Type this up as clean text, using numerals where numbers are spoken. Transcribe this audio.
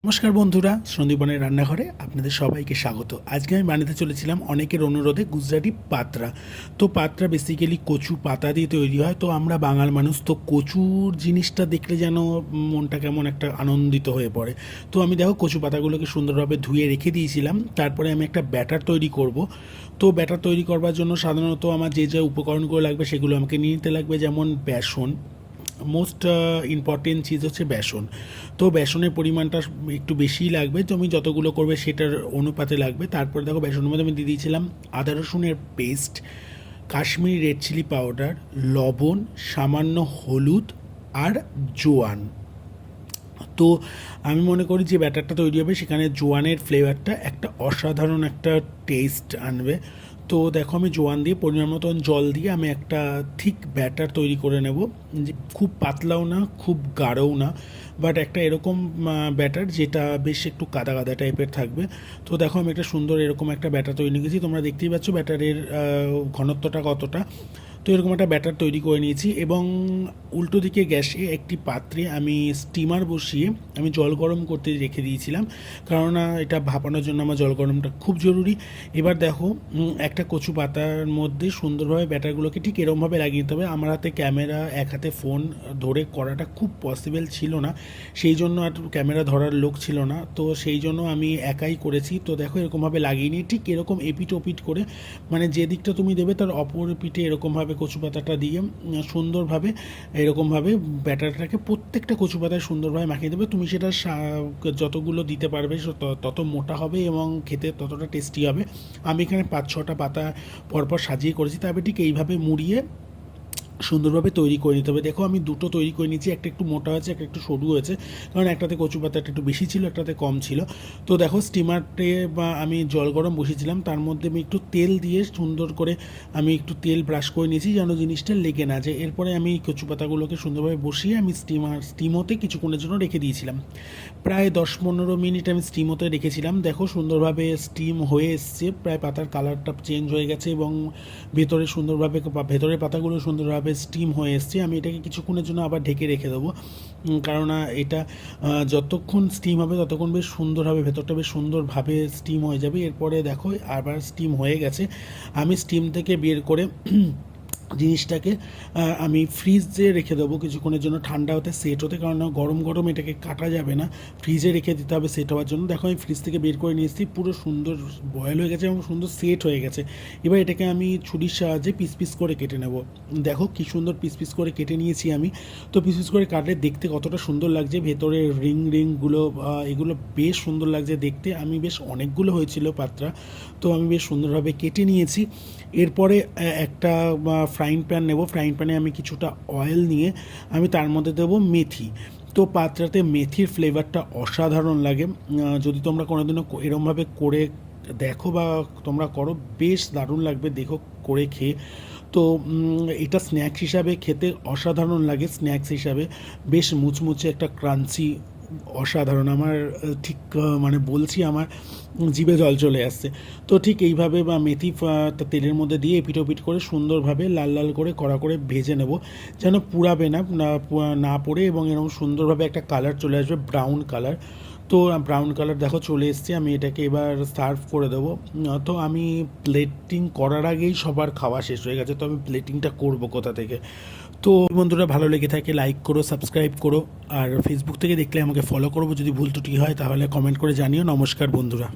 নমস্কার বন্ধুরা, সন্দীপনের রান্নাঘরে আপনাদের সবাইকে স্বাগত। আজকে আমি বানাতে চলেছিলাম অনেকের অনুরোধে গুজরাটি পাতরা। তো পাতরা বেসিক্যালি কচু পাতা দিয়ে তৈরি হয়। তো আমরা বাঙাল মানুষ, তো কচুর জিনিসটা দেখলে যেন মনটা কেমন একটা আনন্দিত হয়ে পড়ে। তো আমি দেখো কচু পাতাগুলোকে সুন্দরভাবে ধুয়ে রেখে দিয়েছিলাম। তারপরে আমি একটা ব্যাটার তৈরি করব। তো ব্যাটার তৈরি করবার জন্য সাধারণত আমার যে যে উপকরণগুলো লাগবে সেগুলো আমাকে নিয়ে নিতে লাগবে, যেমন বেসন। মোস্ট ইম্পর্টেন্ট চিজ হচ্ছে বেসন। তো বেসনের পরিমাণটা একটু বেশিই লাগবে, তুমি যতগুলো করবে সেটার অনুপাতে লাগবে। তারপরে দেখো বেসনের মধ্যে আমি দিয়ে দিয়েছিলাম আদা রসুনের paste, Kashmiri red chilli powder, লবণ, সামান্য হলুদ আর জোয়ান। তো আমি মনে করি যে ব্যাটারটা তৈরি হবে সেখানে জোয়ানের ফ্লেভারটা একটা অসাধারণ একটা টেস্ট আনবে। তো দেখো আমি জোয়ান দিয়ে পরিমাণ মতন জল দিয়ে আমি একটা থিক ব্যাটার তৈরি করে নেব, যে খুব পাতলাও না খুব গাঢ়ও না, বাট একটা এরকম ব্যাটার যেটা বেশ একটু কাদা কাদা টাইপের থাকবে। তো দেখো আমি একটা সুন্দর এরকম একটা ব্যাটার তৈরি নিয়েছি, তোমরা দেখতেই পাচ্ছ ব্যাটারের ঘনত্বটা কতটা। তো এরকম একটা ব্যাটার তৈরি করে নিয়েছি এবং উল্টো দিকে গ্যাসে একটি পাত্রে আমি স্টিমার বসিয়ে আমি জল গরম করতে রেখে দিয়েছিলাম, কেননা এটা ভাপানোর জন্য আমার জল গরমটা খুব জরুরি। এবার দেখো একটা কচু পাতার মধ্যে সুন্দরভাবে ব্যাটারগুলোকে ঠিক এরকমভাবে লাগিয়ে নিতে হবে। আমার হাতে ক্যামেরা, এক হাতে ফোন ধরে করাটা খুব পসিবল ছিল না, সেই জন্য আর ক্যামেরা ধরার লোক ছিল না, তো সেই জন্য আমি একাই করেছি। তো দেখো এরকমভাবে লাগিয়ে নিয়ে ঠিক এরকম এপিট ওপিট করে, মানে যে দিকটা তুমি দেবে তার অপর পিঠে এরকমভাবে কচু পাতাটা দিয়ে সুন্দরভাবে এরকমভাবে ব্যাটারটাকে প্রত্যেকটা কচু পাতায় সুন্দরভাবে মাখিয়ে দেবে। তুমি সেটা যতগুলো দিতে পারবে তত মোটা হবে এবং খেতে ততটা টেস্টি হবে। আমি এখানে 5-6টা পাতা পরপর সাজিয়ে করেছি, তবে ঠিক এইভাবে মুড়িয়ে সুন্দরভাবে তৈরি করে নিতে হবে। দেখো আমি দুটো তৈরি করে নিয়েছি, একটা একটু মোটা হয়েছে, একটা একটু সরু হয়েছে, কারণ একটাতে কচু পাতাটা একটু বেশি ছিল, একটাতে কম ছিল। তো দেখো স্টিমারটে বা আমি জল গরম বসিয়েছিলাম, তার মধ্যে আমি একটু তেল দিয়ে সুন্দর করে আমি একটু তেল ব্রাশ করে নিয়েছি যেন জিনিসটা লেগে না যায়। এরপরে আমি কচু পাতাগুলোকে সুন্দরভাবে বসিয়ে আমি স্টিম হতে কিছুক্ষণের জন্য রেখে দিয়েছিলাম। প্রায় 10-15 মিনিট আমি স্টিম হতে রেখেছিলাম। দেখো সুন্দরভাবে স্টিম হয়ে এসছে, প্রায় পাতার কালারটা চেঞ্জ হয়ে গেছে এবং ভেতরে সুন্দরভাবে ভেতরের পাতাগুলো সুন্দরভাবে স্টিম হয়ে এসছে। আমি এটাকে কিছুক্ষণের জন্য আবার ঢেকে রেখে দেবো, কারণ এটা যতক্ষণ স্টিম হবে ততক্ষণ বেশ সুন্দর হবে, ভেতরটা বেশ সুন্দরভাবে স্টিম হয়ে যাবে। এরপরে দেখো আবার স্টিম হয়ে গেছে, আমি স্টিম থেকে বের করে জিনিসটাকে আমি ফ্রিজে রেখে দেবো কিছুক্ষণের জন্য ঠান্ডা হতে, সেট হতে, কারণ গরম গরম এটাকে কাটা যাবে না, ফ্রিজে রেখে দিতে হবে সেট হওয়ার জন্য। দেখো আমি ফ্রিজ থেকে বের করে নিয়ে এসেছি, পুরো সুন্দর বয়েল হয়ে গেছে এবং সুন্দর সেট হয়ে গেছে। এবার এটাকে আমি ছুরির সাহায্যে পিস পিস করে কেটে নেব। দেখো কী সুন্দর পিস পিস করে কেটে নিয়েছি আমি। তো পিস পিস করে কাটলে দেখতে কতটা সুন্দর লাগছে, ভেতরে রিংগুলো এগুলো বেশ সুন্দর লাগছে দেখতে। আমি বেশ অনেকগুলো হয়েছিল পাত্রা, তো আমি বেশ সুন্দরভাবে কেটে নিয়েছি। এরপরে একটা ফ্রাইং প্যান নেব, ফ্রাইং প্যানে আমি কিছুটা অয়েল নিয়ে আমি তার মধ্যে দেবো মেথি। তো পাত্রাতে মেথির ফ্লেভারটা অসাধারণ লাগে, যদি তোমরা কোনোদিনও এরমভাবে করে দেখো বা তোমরা করো বেশ দারুণ লাগবে দেখো করে খেয়ে। তো এটা স্ন্যাক্স হিসাবে খেতে অসাধারণ লাগে, স্ন্যাক্স হিসাবে বেশ মুচমুচে একটা ক্রাঞ্চি, অসাধারণ। আমার ঠিক মানে বলছি আমার জিভে জল চলে আসছে। তো ঠিক এইভাবে বা মেথি তেলের মধ্যে দিয়ে এপিট ওপিট করে সুন্দরভাবে লাল লাল করে কড়া করে ভেজে নেব, যেন পুড়াবে না, না পড়ে, এবং এরকম সুন্দরভাবে একটা কালার চলে আসবে, ব্রাউন কালার। তো ব্রাউন কালার দেখো চলে এসছে, আমি এটাকে এবার সার্ভ করে দেবো। তো আমি প্লেটিং করার আগেই সবার খাওয়া শেষ হয়ে গেছে, তো আমি প্লেটিংটা করব কোথা থেকে। তো বন্ধুরা ভালো লেগে থাকে লাইক করো, সাবস্ক্রাইব করো, আর ফেসবুক থেকে দেখলে আমাকে ফলো করবো। যদি ভুল ত্রুটি হয় তাহলে কমেন্ট করে জানিও। নমস্কার বন্ধুরা।